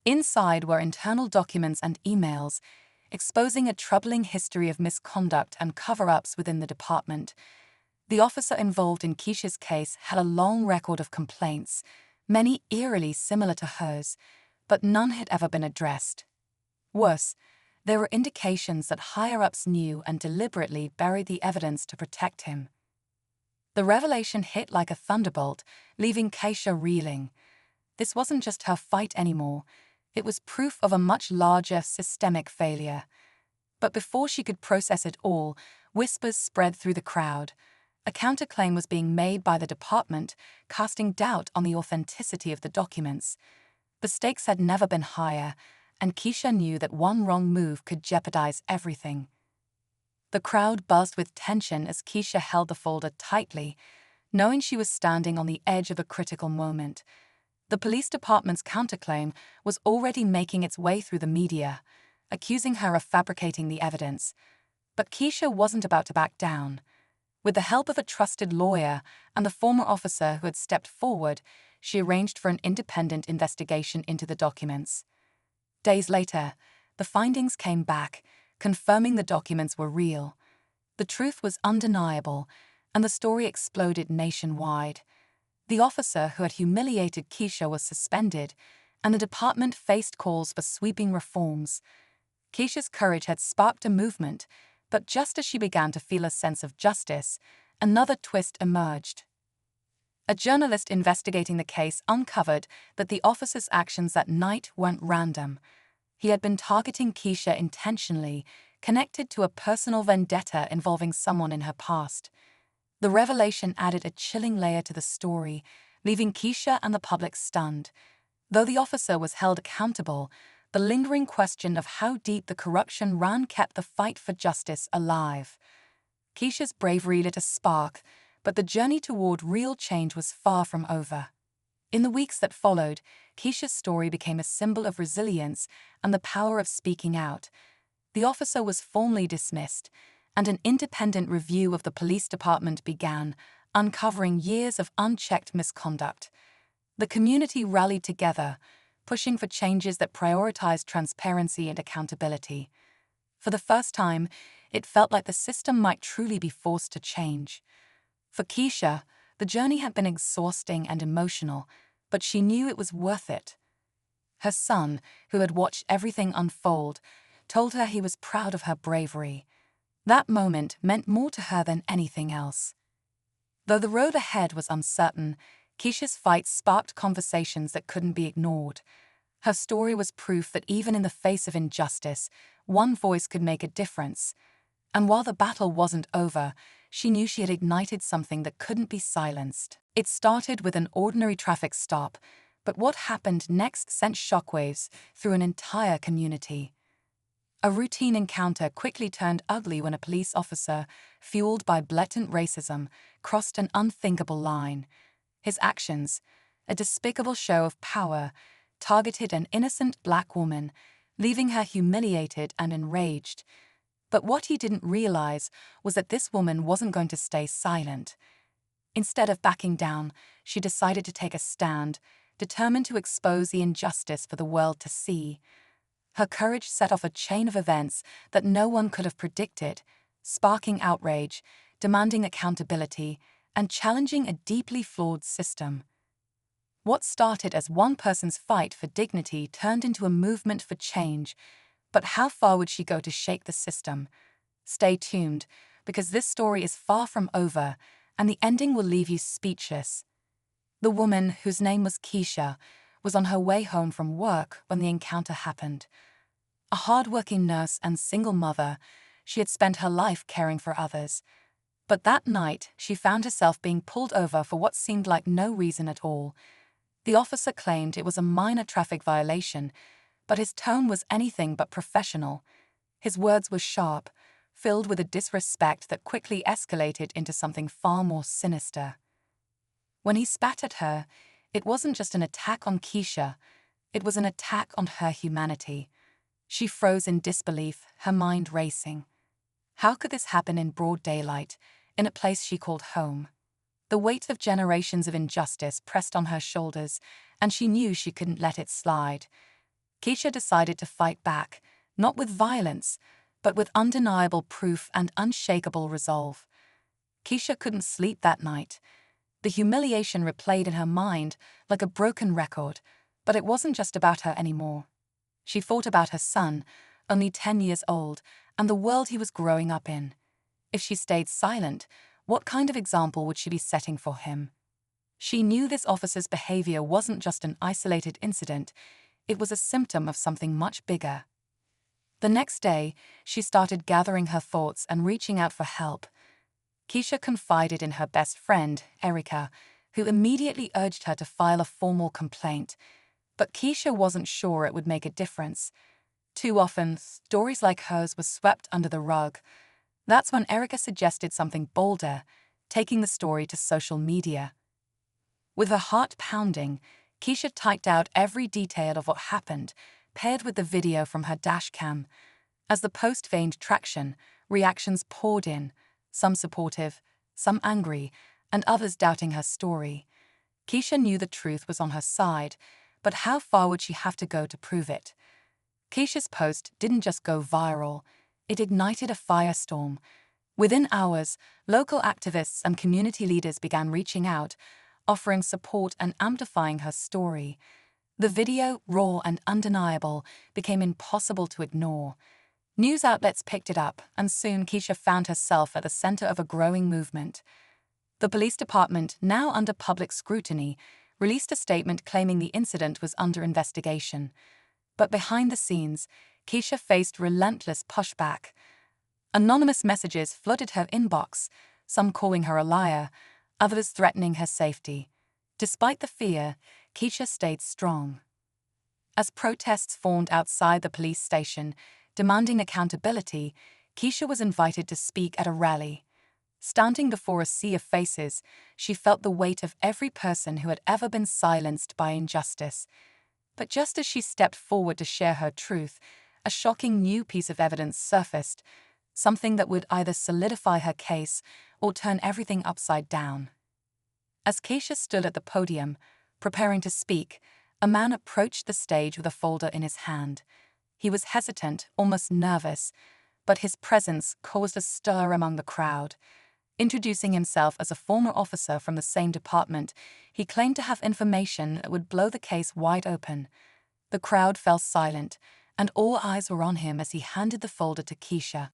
Inside were internal documents and emails, exposing a troubling history of misconduct and cover-ups within the department. The officer involved in Keisha's case had a long record of complaints, many eerily similar to hers, but none had ever been addressed. Worse, there were indications that higher-ups knew and deliberately buried the evidence to protect him. The revelation hit like a thunderbolt, leaving Keisha reeling. This wasn't just her fight anymore. It was proof of a much larger systemic failure. But before she could process it all, whispers spread through the crowd. A counterclaim was being made by the department, casting doubt on the authenticity of the documents. The stakes had never been higher, and Keisha knew that one wrong move could jeopardize everything. The crowd buzzed with tension as Keisha held the folder tightly, knowing she was standing on the edge of a critical moment. The police department's counterclaim was already making its way through the media, accusing her of fabricating the evidence. But Keisha wasn't about to back down. With the help of a trusted lawyer and the former officer who had stepped forward, she arranged for an independent investigation into the documents. Days later, the findings came back, confirming the documents were real. The truth was undeniable, and the story exploded nationwide. The officer who had humiliated Keisha was suspended, and the department faced calls for sweeping reforms. Keisha's courage had sparked a movement, but just as she began to feel a sense of justice, another twist emerged. A journalist investigating the case uncovered that the officer's actions that night weren't random. He had been targeting Keisha intentionally, connected to a personal vendetta involving someone in her past. The revelation added a chilling layer to the story, leaving Keisha and the public stunned. Though the officer was held accountable, the lingering question of how deep the corruption ran kept the fight for justice alive. Keisha's bravery lit a spark, but the journey toward real change was far from over. In the weeks that followed, Keisha's story became a symbol of resilience and the power of speaking out. The officer was formally dismissed, and an independent review of the police department began, uncovering years of unchecked misconduct. The community rallied together, pushing for changes that prioritized transparency and accountability. For the first time, it felt like the system might truly be forced to change. For Keisha, the journey had been exhausting and emotional, but she knew it was worth it. Her son, who had watched everything unfold, told her he was proud of her bravery. That moment meant more to her than anything else. Though the road ahead was uncertain, Keisha's fight sparked conversations that couldn't be ignored. Her story was proof that even in the face of injustice, one voice could make a difference. And while the battle wasn't over, she knew she had ignited something that couldn't be silenced. It started with an ordinary traffic stop, but what happened next sent shockwaves through an entire community. A routine encounter quickly turned ugly when a police officer, fueled by blatant racism, crossed an unthinkable line. His actions, a despicable show of power, targeted an innocent black woman, leaving her humiliated and enraged. But what he didn't realize was that this woman wasn't going to stay silent. Instead of backing down, she decided to take a stand, determined to expose the injustice for the world to see. Her courage set off a chain of events that no one could have predicted, sparking outrage, demanding accountability, and challenging a deeply flawed system. What started as one person's fight for dignity turned into a movement for change. But how far would she go to shake the system? Stay tuned, because this story is far from over, and the ending will leave you speechless. The woman, whose name was Keisha, was on her way home from work when the encounter happened. A hard-working nurse and single mother, she had spent her life caring for others. But that night, she found herself being pulled over for what seemed like no reason at all. The officer claimed it was a minor traffic violation, but his tone was anything but professional. His words were sharp, filled with a disrespect that quickly escalated into something far more sinister. When he spat at her, it wasn't just an attack on Keisha, it was an attack on her humanity. She froze in disbelief, her mind racing. How could this happen in broad daylight, in a place she called home? The weight of generations of injustice pressed on her shoulders, and she knew she couldn't let it slide. Keisha decided to fight back, not with violence, but with undeniable proof and unshakable resolve. Keisha couldn't sleep that night. The humiliation replayed in her mind like a broken record, but it wasn't just about her anymore. She thought about her son, only 10 years old, and the world he was growing up in. If she stayed silent, what kind of example would she be setting for him? She knew this officer's behavior wasn't just an isolated incident, it was a symptom of something much bigger. The next day, she started gathering her thoughts and reaching out for help. Keisha confided in her best friend, Erica, who immediately urged her to file a formal complaint. But Keisha wasn't sure it would make a difference. Too often, stories like hers were swept under the rug. That's when Erica suggested something bolder, taking the story to social media. With her heart pounding, Keisha typed out every detail of what happened, paired with the video from her dashcam. As the post gained traction, reactions poured in, some supportive, some angry, and others doubting her story. Keisha knew the truth was on her side, but how far would she have to go to prove it? Keisha's post didn't just go viral, it ignited a firestorm. Within hours, local activists and community leaders began reaching out, offering support and amplifying her story. The video, raw and undeniable, became impossible to ignore. News outlets picked it up, and soon Keisha found herself at the center of a growing movement. The police department, now under public scrutiny, released a statement claiming the incident was under investigation. But behind the scenes, Keisha faced relentless pushback. Anonymous messages flooded her inbox, some calling her a liar, others threatening her safety. Despite the fear, Keisha stayed strong. As protests formed outside the police station, demanding accountability, Keisha was invited to speak at a rally. Standing before a sea of faces, she felt the weight of every person who had ever been silenced by injustice. But just as she stepped forward to share her truth, a shocking new piece of evidence surfaced, something that would either solidify her case or turn everything upside down. As Keisha stood at the podium, preparing to speak, a man approached the stage with a folder in his hand. He was hesitant, almost nervous, but his presence caused a stir among the crowd. Introducing himself as a former officer from the same department, he claimed to have information that would blow the case wide open. The crowd fell silent, and all eyes were on him as he handed the folder to Keisha.